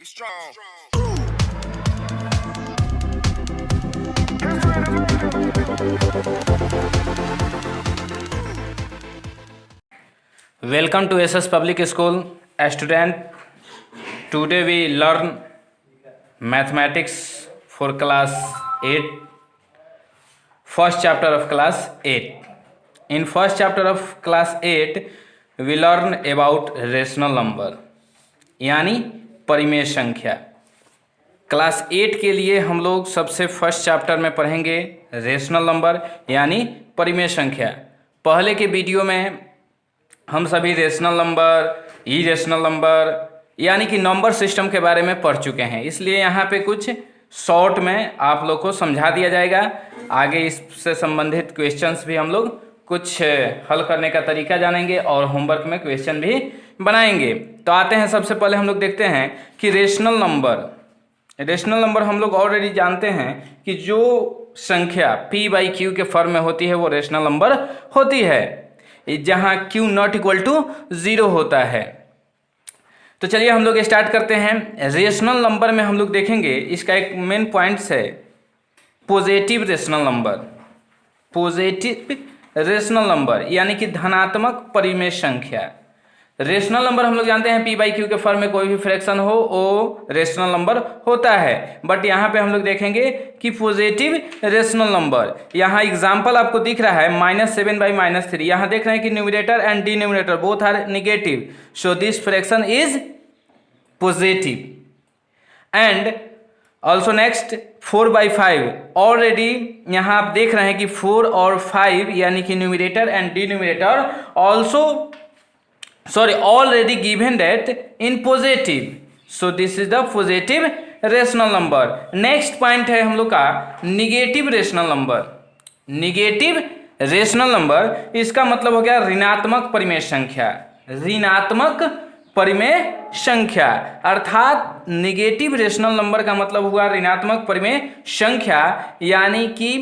strong. Welcome to SS Public School, student. Today we learn mathematics for class 8, first chapter of class 8. In first chapter of class 8, we learn about rational number, यानी परिमेय संख्या. Class 8 के लिए हम लोग सबसे first chapter में पढ़ेंगे रेशनल नंबर यानी परिमेय संख्या. पहले के वीडियो में हम सभी रेशनल नंबर, इरेशनल नंबर यानी कि नंबर सिस्टम के बारे में पढ़ चुके हैं, इसलिए यहाँ पे कुछ शॉर्ट में आप लोग को समझा दिया जाएगा. आगे इससे संबंधित क्वेश्चंस भी हम लोग कुछ हल करने का तरीका जानेंगे और होमवर्क में क्वेश्चन भी बनाएंगे. तो आते हैं, सबसे पहले हम लोग देखते हैं कि रेशनल नंबर हम लोग ऑलरेडी जानते हैं कि जो संख्या p/q के फॉर्म में होती है वो रेशनल नंबर होती है, जहां q नॉट इक्वल टू 0 होता है. तो चलिए हम लोग स्टार्ट करते हैं. रेशनल नंबर में हम लोग देखेंगे, इसका एक मेन पॉइंट्स है पॉजिटिव रेशनल नंबर यानी कि धनात्मक परिमेय संख्या. रेशनल नंबर हम लोग जानते हैं p/q के फॉर्म में कोई भी फ्रैक्शन हो वो रेशनल नंबर होता है, बट यहाँ पे हम लोग देखेंगे कि पॉजिटिव रेशनल नंबर. यहाँ एग्जांपल आपको दिख रहा है -7/-3. यहाँ देख रहे हैं कि numerator and denominator both are negative, so this fraction is positive. And also next 4/5. Already यहाँ आप देख रहे हैं कि 4 और 5 यानी कि numerator and denominator already given that in positive, so this is the positive rational number. Next point है हम लोग का निगेटिव रेशनल नंबर. इसका मतलब हो गया ऋणात्मक परिमेय संख्या. अर्थात निगेटिव रेशनल नंबर का मतलब हुआ ऋणात्मक परिमेय संख्या, यानी कि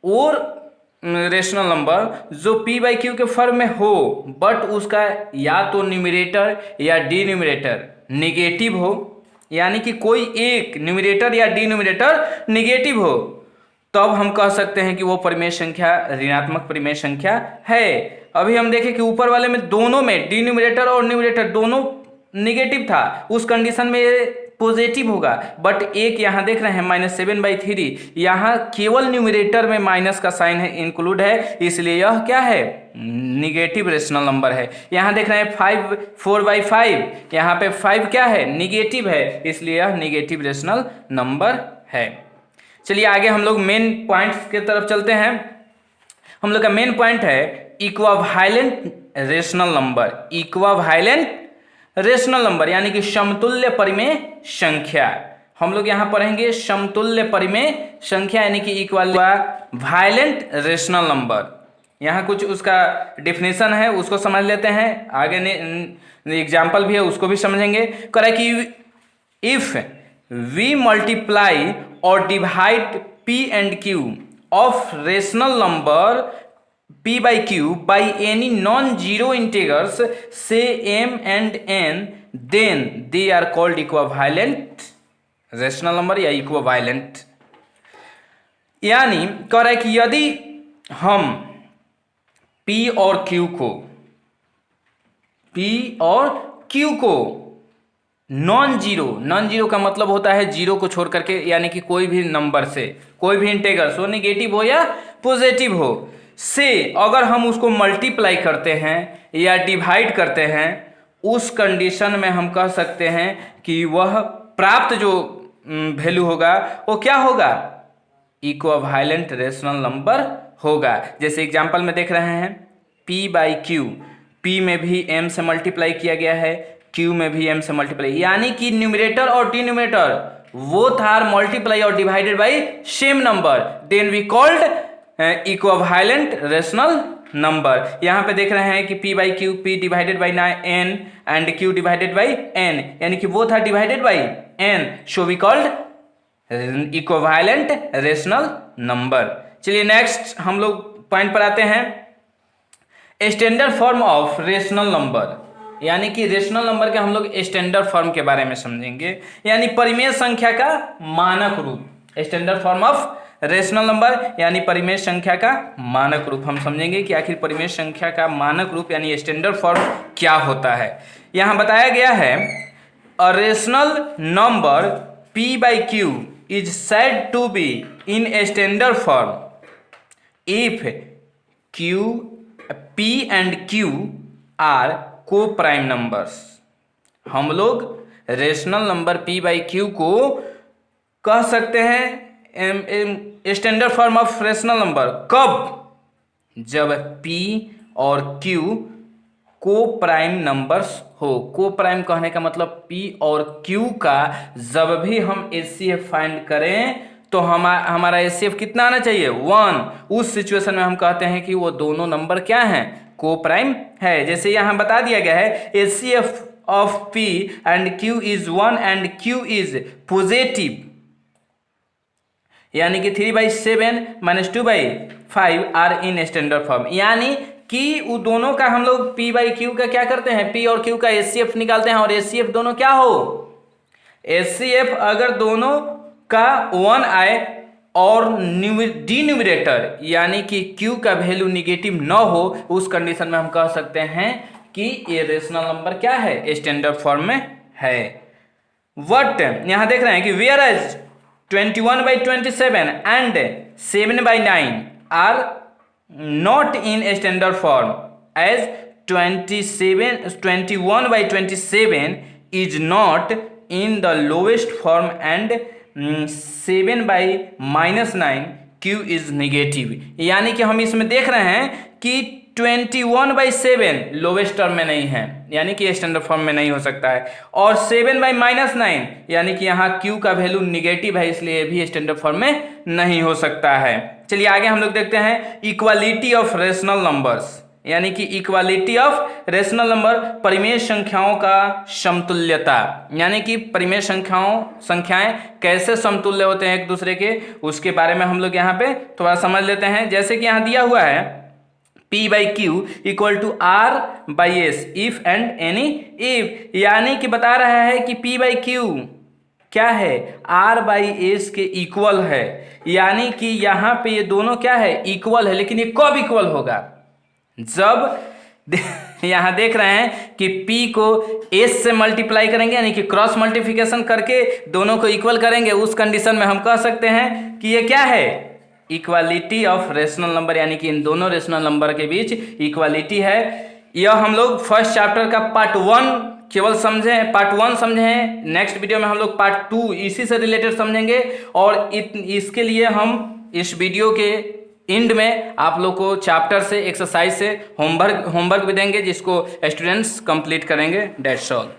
और रेशनल नंबर जो p/q के फॉर्म में हो बट उसका या तो न्यूमरेटर या डिनोमिनेटर निगेटिव हो, यानी कि कोई एक न्यूमरेटर या डिनोमिनेटर निगेटिव हो, तब हम कह सकते हैं कि वो परिमेय संख्या ऋणात्मक परिमेय संख्या है. अभी हम देखें कि ऊपर वाले में दोनों में डिनोमिनेटर और न्यूमरेटर दोनों निगेटिव था, उस कंडीशन में पॉजिटिव होगा. बट एक यहाँ देख रहे हैं -7/3, यहाँ केवल न्यूमरेटर में माइनस का साइन है इंक्लूड है, इसलिए यह क्या है निगेटिव रेशनल नंबर है. यहाँ देख रहे हैं 4/5, यहाँ पे 5 क्या है निगेटिव है, इसलिए यह निगेटिव रेशनल नंबर है. चलिए आगे हम लोग मेन पॉइंट्स के तरफ चलते हैं. हम लोग का मेन पॉइंट है इक्विवेलेंट रेशनल नंबर यानी कि समतुल्य परिमेय संख्या. हम लोग यहाँ पढ़ेंगे समतुल्य परिमेय संख्या यानी कि इक्विवेलेंट रेशनल नंबर. यहाँ कुछ उसका डिफिनेशन है, उसको समझ लेते हैं. आगे एग्जाम्पल भी है, उसको भी समझेंगे. करें कि इफ वी मल्टीप्लाई और divide p and q of rational number p/q by any non-zero integers say m and n, then they are called equivalent rational number या equivalent. यानी कह रहा है कि यदि हम p और q को नॉन जीरो का मतलब होता है जीरो को छोड़ करके, यानी कि कोई भी नंबर से कोई भी इंटीग्रल हो नेगेटिव हो या पॉजिटिव हो से अगर हम उसको मल्टीप्लाई करते हैं या डिवाइड करते हैं, उस कंडीशन में हम कह सकते हैं कि वह प्राप्त जो वैल्यू होगा वो क्या होगा इक्विवेलेंट रेशनल नंबर होगा. जैसे एग्जांपल में देख रहे हैं p/q, p में भी m से मल्टीप्लाई किया गया है, q में भी m से मल्टीप्लाई, यानी कि न्यूमरेटर और डिनोमिनेटर बोथ आर मल्टीप्लाई और divided by same number, then we called equivalent rational number. यहाँ पे देख रहे हैं कि p/q p divided by n and q divided by n, यानी कि both are divided by n, so we called equivalent rational number. चलिए next हम लोग पॉइंट पर आते हैं. Standard form of rational number. यानी कि रेशनल नंबर के हम लोग स्टैंडर्ड फॉर्म के बारे में समझेंगे, यानी परिमेय संख्या का मानक रूप। Standard form of rational number यानी परिमेय संख्या का मानक रूप। हम समझेंगे कि आखिर परिमेय संख्या का मानक रूप यानी स्टैंडर्ड फॉर्म क्या होता है। यहाँ बताया गया है a rational number p by q is said to be in a standard form if q p and q are co-prime numbers। हम लोग rational number p by q को कह सकते हैं standard form of rational number कब, जब p और q को प्राइम नंबर्स हो। को प्राइम कहने का मतलब p और q का जब भी हम HCF फाइंड करें तो हमारा HCF कितना आना चाहिए 1। उस सिचुएशन में हम कहते हैं कि वो दोनों नंबर क्या हैं, को प्राइम है। जैसे यहाँ बता दिया गया है HCF of p and q is 1 and q is positive, यानी कि 3/7 - 2/5 आर इन स्टैंडर्ड फॉर्म, यानी कि वो दोनों का हम लोग p by q का क्या करते हैं, p और q का HCF निकालते हैं। और HCF दोनों क्या हो, HCF अगर दोनों का 1 आए और डिन्यूमरेटर यानी कि q का वैल्यू निगेटिव न हो, उस कंडीशन में हम कह सकते हैं कि ये रेशनल नंबर क्या है, स्टैंडर्ड फॉर्म में है। वट यहाँ देख रहे हैं कि whereas 21/27 and 7/9 are not in a standard form as 21/27 is not in the lowest form and 7/-9 q is negative। यानी कि हम इसमें देख रहे हैं कि 21/7 लोवेस्ट टर्म में नहीं है, यानी कि स्टैंडर्ड फॉर्म में नहीं हो सकता है, और 7/-9 यानी कि यहाँ q का वैल्यू निगेटिव है, इसलिए भी स्टैंडर्ड फॉर्म में नहीं हो सकता है। चलिए आगे हम लोग देखते हैं इक्वालिटी ऑफ रेशनल नंबर्स, यानी कि इक्वालिटी ऑफ रेशनल नंबर परिमेय संख्याओं का समतुल्यता, यानी कि परिमेय संख्याएं कैसे समतुल्य होते हैं एक दूसरे के, उसके बारे में हम लोग यहाँ पे थोड़ा समझ लेते हैं। जैसे कि यहाँ दिया हुआ है p by q equal to r by s if and any if, यानी कि बता रहा है कि p by q क्या है, r by s के इक्वल है, यानी कि यहाँ पे ये दोनों क्या है, इक्वल है। लेकिन ये कब इक्वल होगा, जब यहाँ देख रहे हैं कि p को s से मल्टीप्लाई करेंगे, यानी कि क्रॉस मल्टीप्लिकेशन करके दोनों को इक्वल करेंगे, उस कंडीशन में हम कह सकते हैं कि ये क्या है, इक्वालिटी ऑफ रेशनल नंबर, यानी कि इन दोनों रेशनल नंबर के बीच इक्वालिटी है। यह हम लोग फर्स्ट चैप्टर का पार्ट 1 केवल समझे हैं, पार्ट 1 समझे हैं। नेक्स्ट वीडियो में हम लोग पार्ट 2 इसी से रिलेटेड समझेंगे, और इसके लिए हम इस वीडियो के एंड में आप लोग को चैप्टर से एक्सरसाइज से होमवर्क भी देंगे, जिसको स्टूडेंट्स कंप्लीट करेंगे। That's all.